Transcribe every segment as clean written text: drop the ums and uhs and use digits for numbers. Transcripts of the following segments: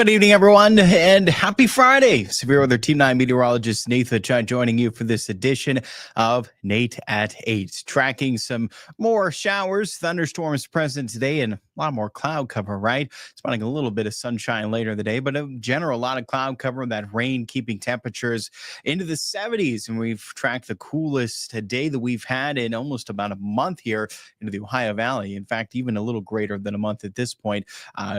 Good evening, everyone, and happy Friday. Severe Weather Team 9 meteorologist Nathan Chai joining you for this edition of Nate at 8. Tracking some more showers, thunderstorms present today, and a lot more cloud cover, right? Spotting a little bit of sunshine later in the day, but in general, a lot of cloud cover, that rain keeping temperatures into the 70s. And we've tracked the coolest day that we've had in almost about a month here into the Ohio Valley. In fact, even a little greater than a month at this point.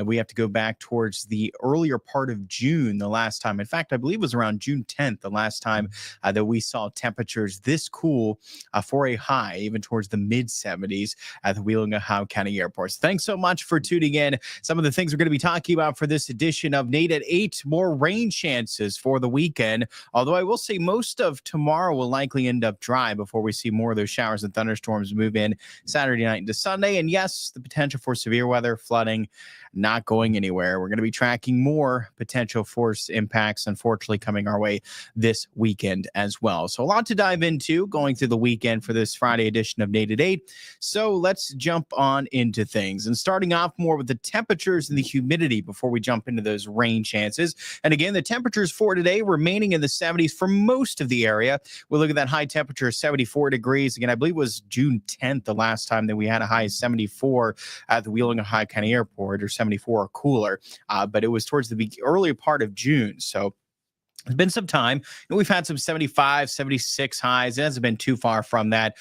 We have to go back towards the earlier part of June the last time. In fact, I believe it was around June 10th the last time that we saw temperatures this cool for a high, even towards the mid 70s at the Wheeling, Ohio County airports. Thanks so much for tuning in. Some of the things we're going to be talking about for this edition of Nate at 8, more rain chances for the weekend. Although I will say most of tomorrow will likely end up dry before we see more of those showers and thunderstorms move in Saturday night into Sunday. And yes, the potential for severe weather, flooding, not going anywhere. We're going to be tracking more potential force impacts, unfortunately, coming our way this weekend as well. So a lot to dive into going through the weekend for this Friday edition of Nate at 8. So let's jump on into things. And starting off more with the temperatures and the humidity before we jump into those rain chances. And again, the temperatures for today remaining in the 70s for most of the area. We'll look at that high temperature of 74 degrees. Again, I believe it was June 10th the last time that we had a high of 74 at the Wheeling, Ohio County Airport, or 74 or cooler, but it was towards the earlier part of June. So it's been some time, and we've had some 75, 76 highs. It hasn't been too far from that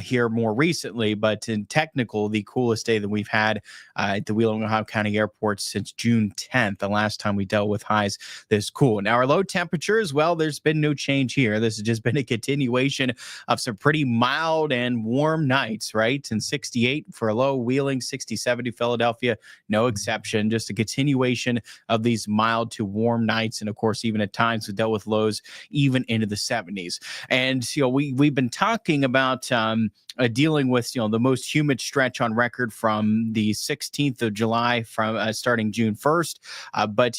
here more recently, but in technical, the coolest day that we've had at the Wheeling, Ohio County Airport since June 10th, the last time we dealt with highs this cool. Now, our low temperatures, well, there's been no change here. This has just been a continuation of some pretty mild and warm nights, right? And 68 for a low, Wheeling, 67 to Philadelphia, no exception. Just a continuation of these mild to warm nights, and of course, even at times, we dealt with lows even into the 70s. And we've been talking about dealing with the most humid stretch on record from the 16th of July from starting June 1st. But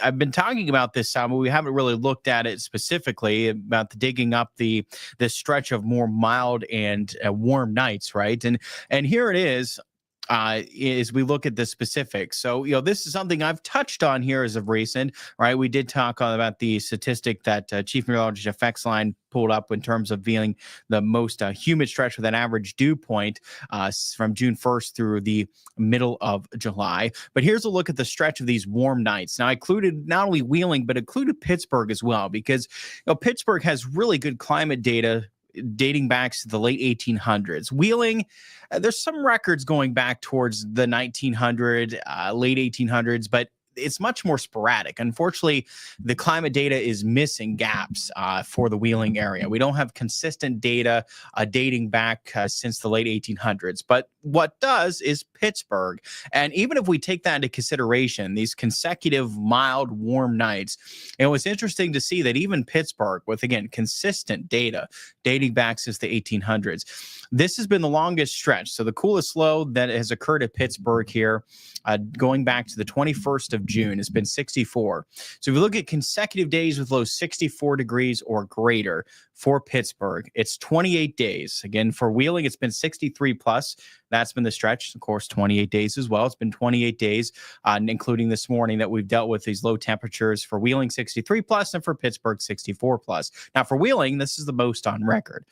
I've been talking about this time, but we haven't really looked at it specifically about digging up this stretch of more mild and warm nights, right? And here it is. As we look at the specifics. So, this is something I've touched on here as of recent, right? We did talk about the statistic that Chief Meteorologist Effects Line pulled up in terms of being the most humid stretch with an average dew point from June 1st through the middle of July. But here's a look at the stretch of these warm nights. Now, I included not only Wheeling, but included Pittsburgh as well, because Pittsburgh has really good climate data dating back to the late 1800s. Wheeling, there's some records going back towards the 1900, late 1800s, but it's much more sporadic. Unfortunately, the climate data is missing gaps for the Wheeling area. We don't have consistent data dating back since the late 1800s. But what does is Pittsburgh. And even if we take that into consideration, these consecutive mild, warm nights, it was interesting to see that even Pittsburgh, with, again, consistent data dating back since the 1800s, this has been the longest stretch. So the coolest low that has occurred at Pittsburgh here, going back to the 21st of June, has been 64. So if you look at consecutive days with lows 64 degrees or greater for Pittsburgh, it's 28 days. Again, for Wheeling, it's been 63 plus. That's been the stretch, of course, 28 days as well. It's been 28 days, including this morning, that we've dealt with these low temperatures for Wheeling 63 plus and for Pittsburgh 64 plus. Now, for Wheeling, this is the most on record.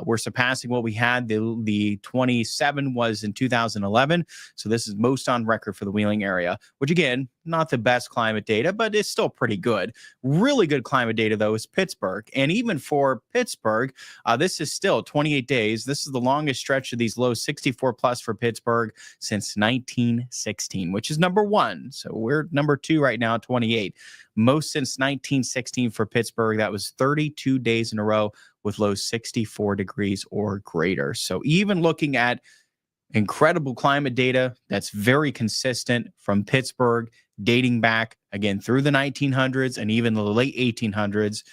We're surpassing what we had. The 27 was in 2011. So this is most on record for the Wheeling area, which, again, not the best climate data, but it's still pretty good. Really good climate data, though, is Pittsburgh. And even for Pittsburgh, this is still 28 days. This is the longest stretch of these lows, 64 plus for Pittsburgh since 1916, which is number one. So we're number two right now, 28. Most since 1916 for Pittsburgh. That was 32 days in a row with lows 64 degrees or greater. So even looking at incredible climate data that's very consistent from Pittsburgh, dating back, again, through the 1900s and even the late 1800s,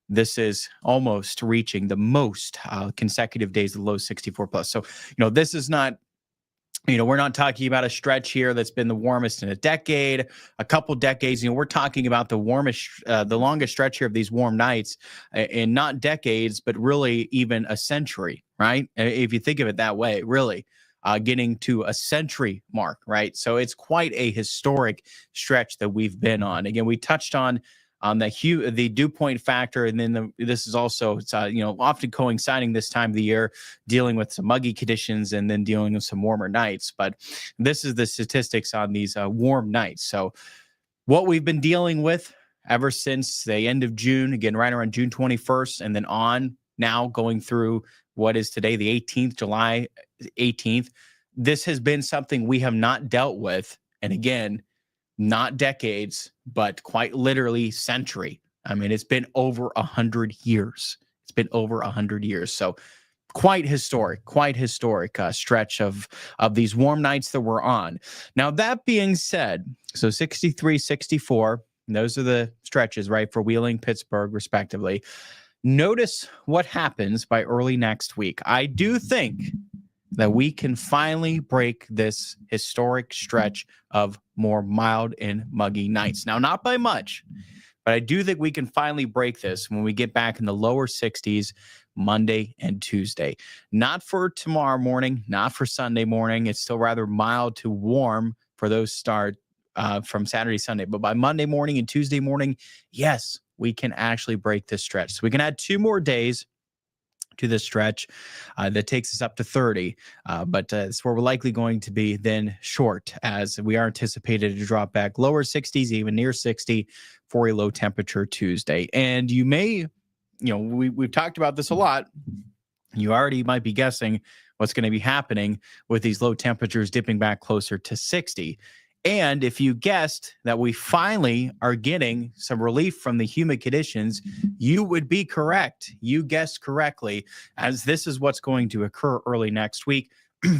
this is almost reaching the most consecutive days of low 64 plus. So, this is not, we're not talking about a stretch here that's been the warmest in a decade, a couple decades. We're talking about the warmest, the longest stretch here of these warm nights in not decades, but really even a century, right? If you think of it that way, really. getting to a century mark, right? So it's quite a historic stretch that we've been on. Again, we touched on the dew point factor, and then this is also often coinciding this time of the year, dealing with some muggy conditions and then dealing with some warmer nights. But this is the statistics on these warm nights. So what we've been dealing with ever since the end of June, again, right around June 21st, and then on now going through what is today, the 18th, July 18th, this has been something we have not dealt with. And again, not decades, but quite literally century. I mean, it's been over 100 years. It's been over 100 years. So quite historic stretch of these warm nights that we're on. Now, that being said, so 63, 64, those are the stretches, right, for Wheeling, Pittsburgh, respectively. Notice what happens by early next week. I do think that we can finally break this historic stretch of more mild and muggy nights. Now, not by much, but I do think we can finally break this when we get back in the lower 60s Monday and Tuesday. Not for tomorrow morning, not for Sunday morning. It's still rather mild to warm for those start from Saturday, Sunday. But by Monday morning and Tuesday morning, yes, we can actually break this stretch. So we can add 2 more days to this stretch that takes us up to 30. But it's where we're likely going to be then short, as we are anticipated to drop back lower 60s, even near 60 for a low temperature Tuesday. And you may, we've talked about this a lot. You already might be guessing what's going to be happening with these low temperatures dipping back closer to 60. And if you guessed that we finally are getting some relief from the humid conditions, you would be correct. You guessed correctly, as this is what's going to occur early next week,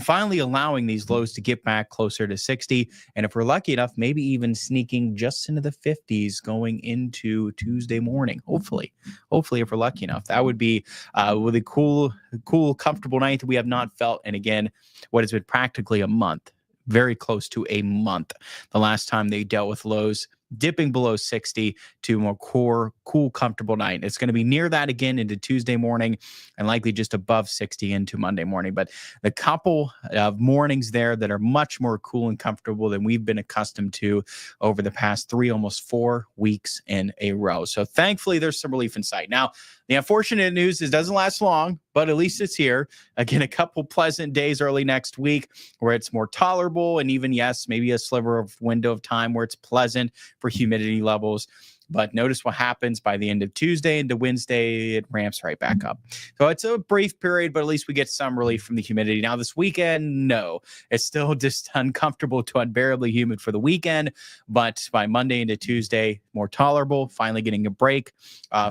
finally allowing these lows to get back closer to 60. And if we're lucky enough, maybe even sneaking just into the 50s going into Tuesday morning. Hopefully, if we're lucky enough, that would be with a cool, comfortable night that we have not felt. And again, what has been practically a month. Very close to a month. The last time they dealt with lows dipping below 60 to a more cool, comfortable night. It's going to be near that again into Tuesday morning and likely just above 60 into Monday morning. But the couple of mornings there that are much more cool and comfortable than we've been accustomed to over the past 3, almost 4 weeks in a row. So thankfully, there's some relief in sight. Now, the unfortunate news is it doesn't last long, but at least it's here. Again, a couple pleasant days early next week where it's more tolerable, and even, yes, maybe a sliver of window of time where it's pleasant for humidity levels. But notice what happens by the end of Tuesday into Wednesday, it ramps right back up. So it's a brief period, but at least we get some relief from the humidity. Now this weekend, no, it's still just uncomfortable to unbearably humid for the weekend. But by Monday into Tuesday, more tolerable, finally getting a break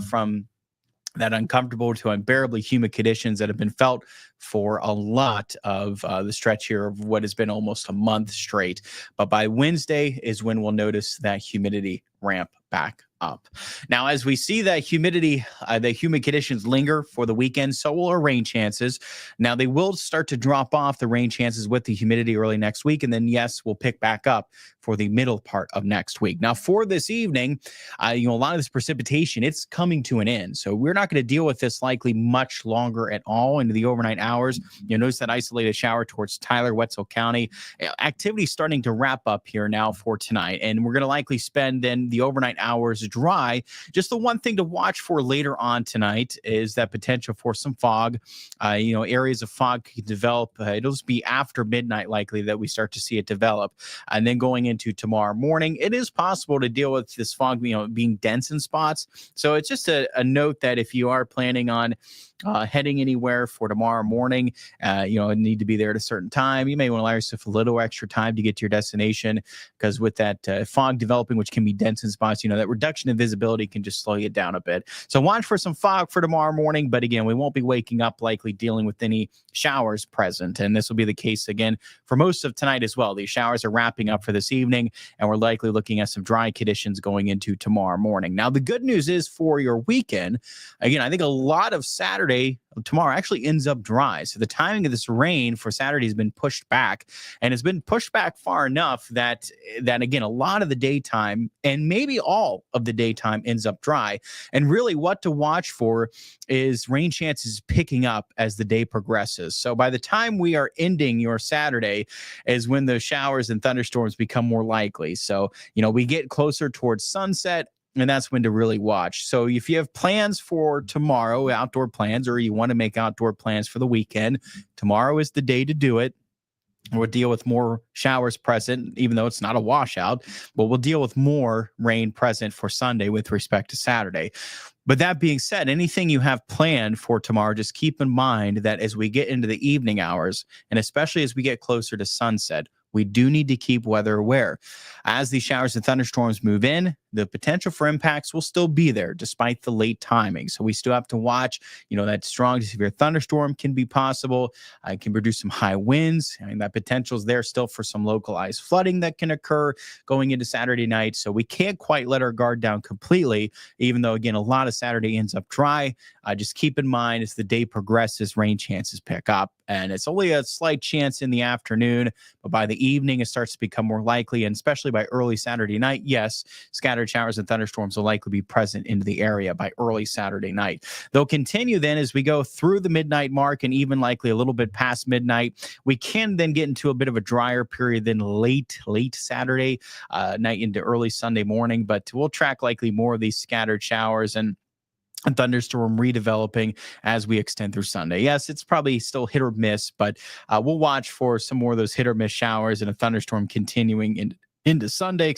from that uncomfortable to unbearably humid conditions that have been felt for a lot of the stretch here of what has been almost a month straight. But by Wednesday is when we'll notice that humidity ramp back up. Now, as we see that humidity, the humid conditions linger for the weekend, so will our rain chances. Now, they will start to drop off the rain chances with the humidity early next week, and then, yes, we'll pick back up for the middle part of next week. Now, for this evening, a lot of this precipitation, it's coming to an end. So we're not going to deal with this likely much longer at all into the overnight hours. You'll notice that isolated shower towards Tyler, Wetzel County. Activity starting to wrap up here now for tonight, and we're going to likely spend then the overnight hours dry. Just the one thing to watch for later on tonight is that potential for some fog. Areas of fog can develop. It'll just be after midnight likely that we start to see it develop. And then going into tomorrow morning, it is possible to deal with this fog, being dense in spots. So it's just a note that if you are planning on heading anywhere for tomorrow morning, need to be there at a certain time. You may want to allow yourself a little extra time to get to your destination, because with that fog developing, which can be dense in spots, that reduction in visibility can just slow you down a bit. So watch for some fog for tomorrow morning. But again, we won't be waking up likely dealing with any showers present. And this will be the case again for most of tonight as well. These showers are wrapping up for this evening, and we're likely looking at some dry conditions going into tomorrow morning. Now, the good news is for your weekend, again, I think a lot of Saturday, tomorrow actually ends up dry. So the timing of this rain for Saturday has been pushed back, and it's been pushed back far enough that again, a lot of the daytime and maybe all of the daytime ends up dry. And really what to watch for is rain chances picking up as the day progresses. So by the time we are ending your Saturday is when the showers and thunderstorms become more likely. So, we get closer towards sunset, and that's when to really watch. So if you have plans for tomorrow, outdoor plans, or you want to make outdoor plans for the weekend, tomorrow is the day to do it. We'll deal with more showers present, even though it's not a washout, but we'll deal with more rain present for Sunday with respect to Saturday. But that being said, anything you have planned for tomorrow, just keep in mind that as we get into the evening hours, and especially as we get closer to sunset, we do need to keep weather aware. As these showers and thunderstorms move in, the potential for impacts will still be there despite the late timing. So we still have to watch, that strong to severe thunderstorm can be possible. It can produce some high winds. That potential is there still for some localized flooding that can occur going into Saturday night. So we can't quite let our guard down completely, even though, again, a lot of Saturday ends up dry. Just keep in mind as the day progresses, rain chances pick up. And it's only a slight chance in the afternoon, but by the evening, it starts to become more likely. And especially by early Saturday night, yes, scattered showers and thunderstorms will likely be present into the area by early Saturday night. They'll continue then as we go through the midnight mark and even likely a little bit past midnight. We can then get into a bit of a drier period than late Saturday night into early Sunday morning, but we'll track likely more of these scattered showers and thunderstorm redeveloping as we extend through Sunday. Yes, it's probably still hit or miss, but we'll watch for some more of those hit or miss showers and a thunderstorm continuing into Sunday,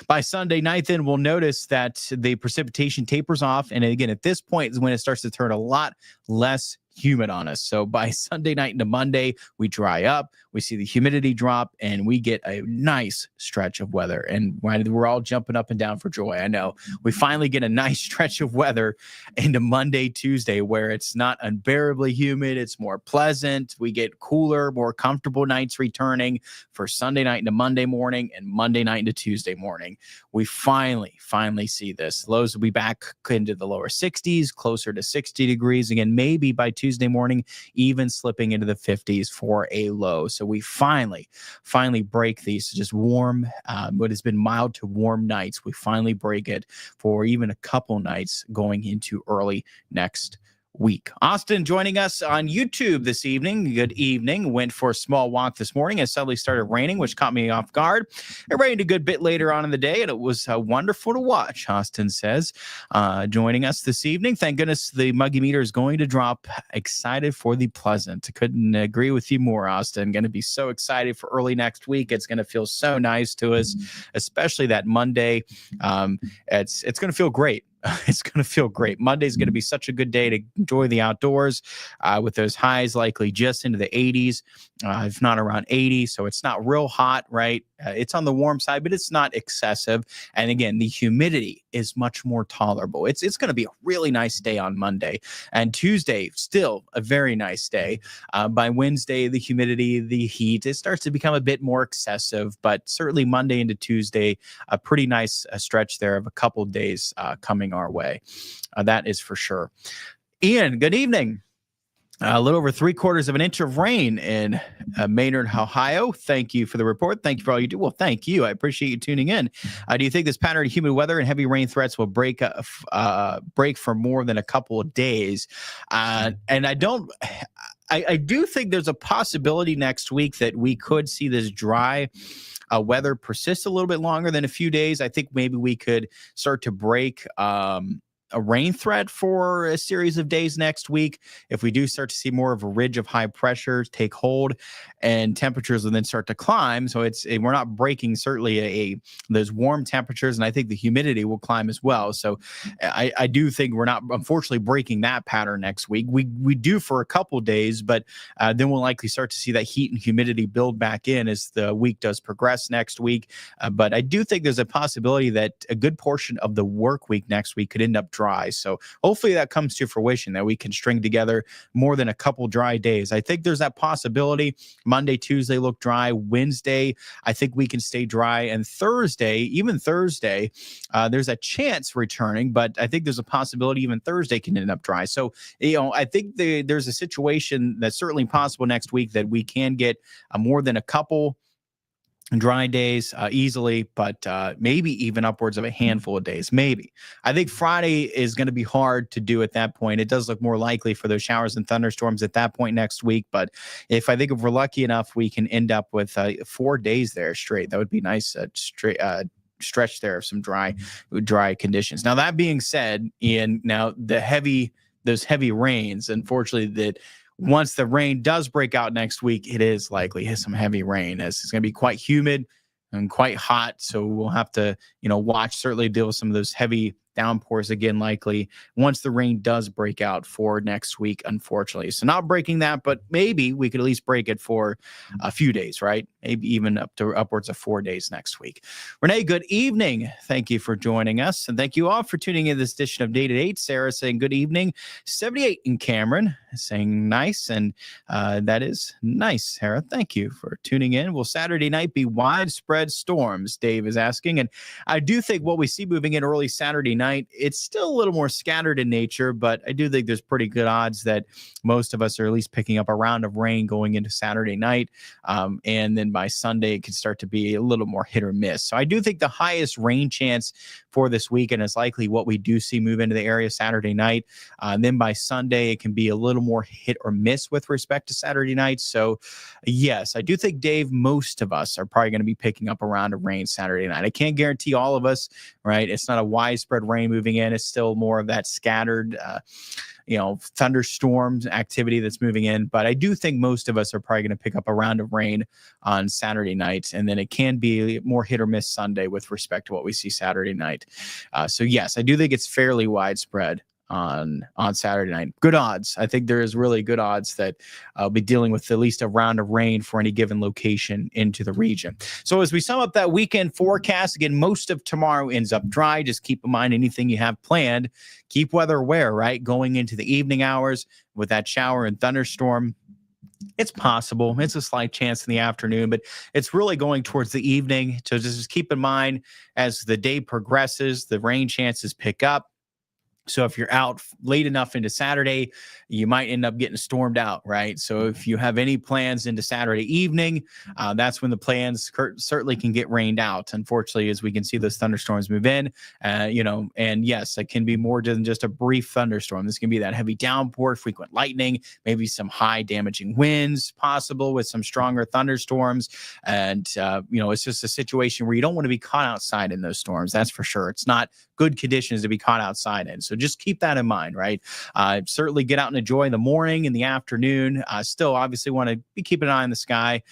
By Sunday night, then we'll notice that the precipitation tapers off. And again, at this point is when it starts to turn a lot less humid on us. So by Sunday night into Monday, we dry up, we see the humidity drop, and we get a nice stretch of weather. And we're all jumping up and down for joy. I know we finally get a nice stretch of weather into Monday, Tuesday, where it's not unbearably humid. It's more pleasant. We get cooler, more comfortable nights returning for Sunday night into Monday morning and Monday night into Tuesday morning. We finally see this. Lows will be back into the lower 60s, closer to 60 degrees. Again, maybe by Tuesday morning, even slipping into the 50s for a low. So we finally break these just warm, what has been mild to warm nights. We finally break it for even a couple nights going into early next week. Austin joining us on YouTube this evening. Good evening. Went for a small walk this morning. It suddenly started raining, which caught me off guard. It rained a good bit later on in the day, and it was wonderful to watch, Austin says. Joining us this evening. Thank goodness the muggy meter is going to drop. Excited for the pleasant. Couldn't agree with you more, Austin. Going to be so excited for early next week. It's going to feel so nice to us, especially that Monday. It's going to feel great. It's going to feel great. Monday's going to be such a good day to enjoy the outdoors with those highs likely just into the 80s, if not around 80. So it's not real hot, right? It's on the warm side, but it's not excessive. And again, the humidity is much more tolerable. It's going to be a really nice day on Monday. And Tuesday, still a very nice day. By Wednesday, the humidity, the heat, it starts to become a bit more excessive. But certainly Monday into Tuesday, a pretty nice stretch there of a couple days coming our way. That is for sure. Ian, good evening. A little over 3/4 of an inch of rain in Maynard, Ohio. Thank you for the report. Thank you for all you do. Well, thank you. I appreciate you tuning in. Do you think this pattern of humid weather and heavy rain threats will break for more than a couple of days? And I do think there's a possibility next week that we could see this dry weather persist a little bit longer than a few days. I think maybe we could start to break a rain threat for a series of days next week. If we do start to see more of a ridge of high pressure take hold and temperatures will then start to climb. So we're not breaking certainly those warm temperatures, and I think the humidity will climb as well. So I do think we're not unfortunately breaking that pattern next week. We do for a couple days, but then we'll likely start to see that heat and humidity build back in as the week does progress next week. But I do think there's a possibility that a good portion of the work week next week could end up dry dry. So hopefully that comes to fruition, that we can string together more than a couple dry days. I think there's that possibility. Monday, Tuesday look dry. Wednesday, I think we can stay dry. And Thursday, even Thursday, there's a chance returning, but I think there's a possibility even Thursday can end up dry. So, I think there's a situation that's certainly possible next week that we can get more than a couple dry days easily, but maybe even upwards of a handful of days. Maybe. I think Friday is going to be hard to do at that point. It does look more likely for those showers and thunderstorms at that point next week. But if we're lucky enough, we can end up with 4 days there straight. That would be nice. Stretch there of some dry conditions. Now, that being said, Ian, now those heavy rains, unfortunately, that once the rain does break out next week, it is likely some heavy rain, as it's going to be quite humid and quite hot. So we'll have to, watch, certainly deal with some of those heavy downpours again, likely once the rain does break out for next week, unfortunately. So not breaking that, but maybe we could at least break it for a few days, right? Maybe even upwards of 4 days next week. Renee, good evening. Thank you for joining us. And thank you all for tuning in this edition of Date at 8. Sarah saying good evening. 78 in Cameron saying nice. And that is nice, Sarah. Thank you for tuning in. Will Saturday night be widespread storms? Dave is asking. And I do think what we see moving in early Saturday night, it's still a little more scattered in nature, but I do think there's pretty good odds that most of us are at least picking up a round of rain going into Saturday night. And then by Sunday, it could start to be a little more hit or miss. So I do think the highest rain chance for this weekend is likely what we do see move into the area Saturday night. And then by Sunday, it can be a little more hit or miss with respect to Saturday night. So yes, I do think, Dave, most of us are probably going to be picking up a round of rain Saturday night. I can't guarantee all of us, right? It's not a widespread rain moving in. It's still more of that scattered, thunderstorms activity that's moving in. But I do think most of us are probably going to pick up a round of rain on Saturday night. And then it can be more hit or miss Sunday with respect to what we see Saturday night. So yes, I do think it's fairly widespread on Saturday night. Good odds. I think there is really good odds that I'll be dealing with at least a round of rain for any given location into the region. So as we sum up that weekend forecast, again, most of tomorrow ends up dry. Just keep in mind anything you have planned. Keep weather aware, right? Going into the evening hours with that shower and thunderstorm. It's possible. It's a slight chance in the afternoon, but it's really going towards the evening. So just keep in mind as the day progresses, the rain chances pick up. So if you're out late enough into Saturday, you might end up getting stormed out, right? So if you have any plans into Saturday evening, that's when the plans certainly can get rained out. Unfortunately, as we can see those thunderstorms move in, and yes, it can be more than just a brief thunderstorm. This can be that heavy downpour, frequent lightning, maybe some high damaging winds possible with some stronger thunderstorms. And, it's just a situation where you don't want to be caught outside in those storms. That's for sure. It's not good conditions to be caught outside in. So just keep that in mind, right? Certainly get out and enjoy the morning and the afternoon. Still obviously want to be keeping an eye on the sky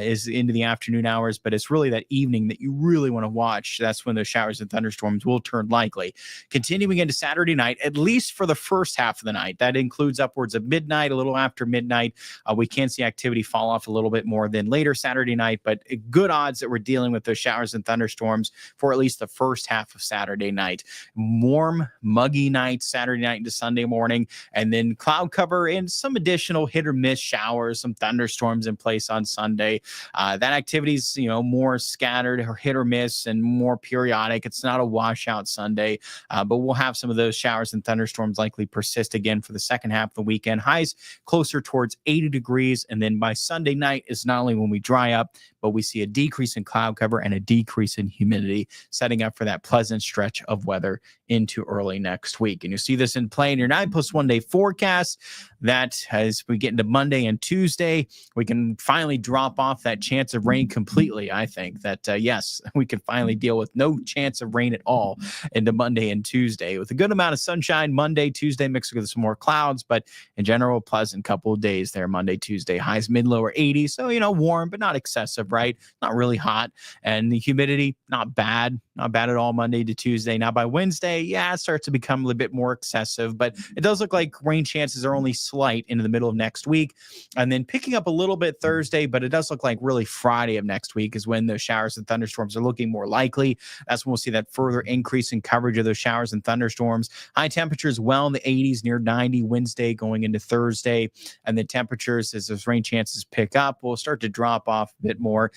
is into the afternoon hours, but it's really that evening that you really want to watch. That's when those showers and thunderstorms will turn likely. Continuing into Saturday night, at least for the first half of the night, that includes upwards of midnight, a little after midnight. We can see activity fall off a little bit more than later Saturday night, but good odds that we're dealing with those showers and thunderstorms for at least the first half of Saturday night. Warm, muggy night, Saturday night into Sunday morning, and then cloud cover and some additional hit or miss showers, some thunderstorms in place on Sunday. That activity is, more scattered or hit or miss and more periodic. It's not a washout Sunday, but we'll have some of those showers and thunderstorms likely persist again for the second half of the weekend. Highs closer towards 80 degrees. And then by Sunday night is not only when we dry up, but we see a decrease in cloud cover and a decrease in humidity, setting up for that pleasant stretch of weather into early next week. And you see this in play in your 9+1 day forecast. That as we get into Monday and Tuesday, we can finally drop off that chance of rain completely. I think that, yes, we can finally deal with no chance of rain at all into Monday and Tuesday with a good amount of sunshine Monday, Tuesday, mixed with some more clouds, but in general, pleasant couple of days there, Monday, Tuesday, highs mid-lower 80s. So, warm, but not excessive, right? Not really hot. And the humidity, not bad. Not bad at all Monday to Tuesday. Now by Wednesday, yeah, it starts to become a little bit more excessive, but it does look like rain chances are only slight into the middle of next week. And then picking up a little bit Thursday, but it does look like really Friday of next week is when those showers and thunderstorms are looking more likely. That's when we'll see that further increase in coverage of those showers and thunderstorms. High temperatures well in the 80s, near 90 Wednesday going into Thursday. And the temperatures, as those rain chances pick up, will start to drop off a bit more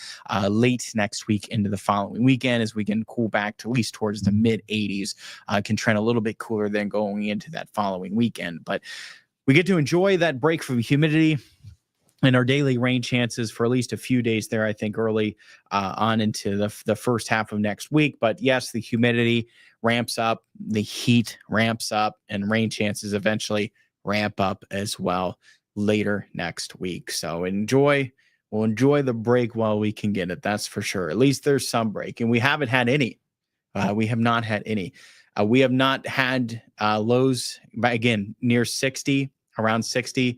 late next week into the following weekend as we can cool back to at least towards the mid 80s. Can trend a little bit cooler than going into that following weekend. But we get to enjoy that break from humidity and our daily rain chances for at least a few days there, I think, early on into the first half of next week. But yes, the humidity ramps up, the heat ramps up, and rain chances eventually ramp up as well later next week. So we'll enjoy the break while we can get it. That's for sure. At least there's some break, and we haven't had any. We have not had any. We have not had lows, again, near 60, around 60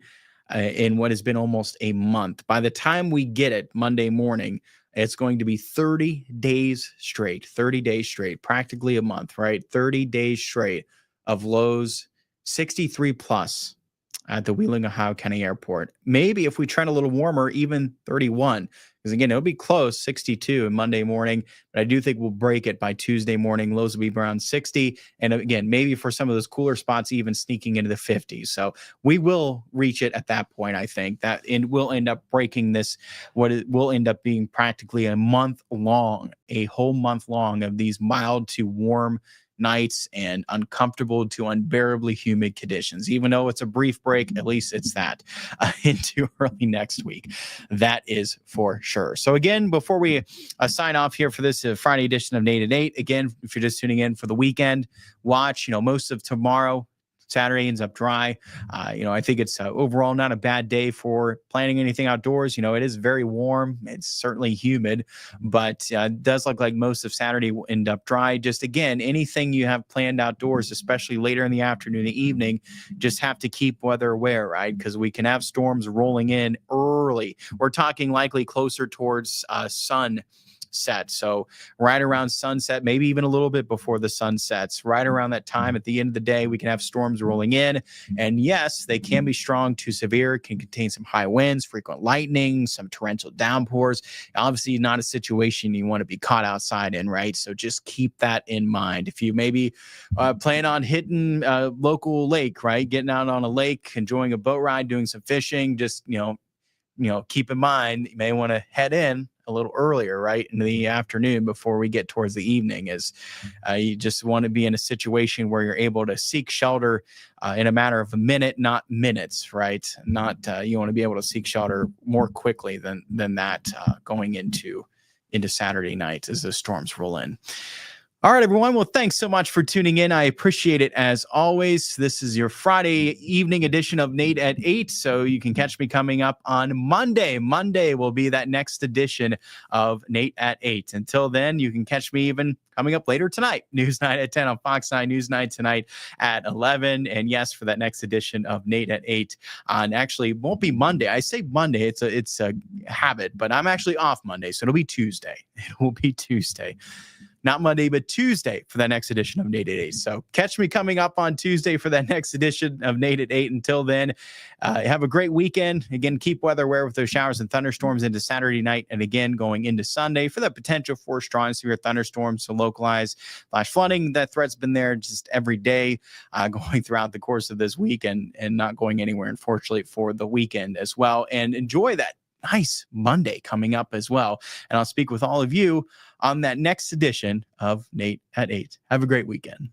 in what has been almost a month. By the time we get it Monday morning, it's going to be 30 days straight, practically a month, right? 30 days straight of lows, 63 plus at the Wheeling, Ohio County Airport. Maybe if we trend a little warmer, even 31. Because again, it'll be close, 62 on Monday morning. But I do think we'll break it by Tuesday morning. Lows will be around 60. And again, maybe for some of those cooler spots, even sneaking into the 50s. So we will reach it at that point, I think. That and we'll end up breaking this, what it will end up being practically a whole month long of these mild to warm nights and uncomfortable to unbearably humid conditions. Even though it's a brief break, at least it's that into early next week. That is for sure. So again, before we sign off here for this Friday edition of Nate at 8, again, if you're just tuning in for the weekend, watch, most of tomorrow. Saturday ends up dry. I think it's overall not a bad day for planning anything outdoors. It is very warm. It's certainly humid, but it does look like most of Saturday will end up dry. Just again, anything you have planned outdoors, especially later in the afternoon, the evening, just have to keep weather aware, right? Because we can have storms rolling in early. We're talking likely closer towards sunset. So right around sunset, maybe even a little bit before the sun sets, right around that time at the end of the day, we can have storms rolling in. And yes, they can be strong to severe, can contain some high winds, frequent lightning, some torrential downpours. Obviously not a situation you want to be caught outside in, right? So just keep that in mind. If you maybe plan on hitting a local lake, right? Getting out on a lake, enjoying a boat ride, doing some fishing, just, keep in mind, you may want to head in a little earlier, right, in the afternoon before we get towards the evening, as you just want to be in a situation where you're able to seek shelter in a matter of a minute, not minutes, right? Not you want to be able to seek shelter more quickly than that going into Saturday night as the storms roll in. All right, everyone. Well, thanks so much for tuning in. I appreciate it as always. This is your Friday evening edition of Nate at 8. So you can catch me coming up on Monday. Monday will be that next edition of Nate at 8. Until then, you can catch me even coming up later tonight. News 9 at 10 on Fox 9, News 9 tonight at 11. And yes, for that next edition of Nate at 8 on actually it won't be Monday. I say Monday. It's a habit, but I'm actually off Monday. So it'll be Tuesday. It will be Tuesday. Not Monday, but Tuesday for that next edition of Nate at 8. So catch me coming up on Tuesday for that next edition of Nate at 8. Until then, have a great weekend. Again, keep weather aware with those showers and thunderstorms into Saturday night and again going into Sunday for the potential for strong severe thunderstorms to localize flash flooding. That threat's been there just every day going throughout the course of this week and not going anywhere, unfortunately, for the weekend as well. And enjoy that nice Monday coming up as well. And I'll speak with all of you on that next edition of Nate at 8. Have a great weekend.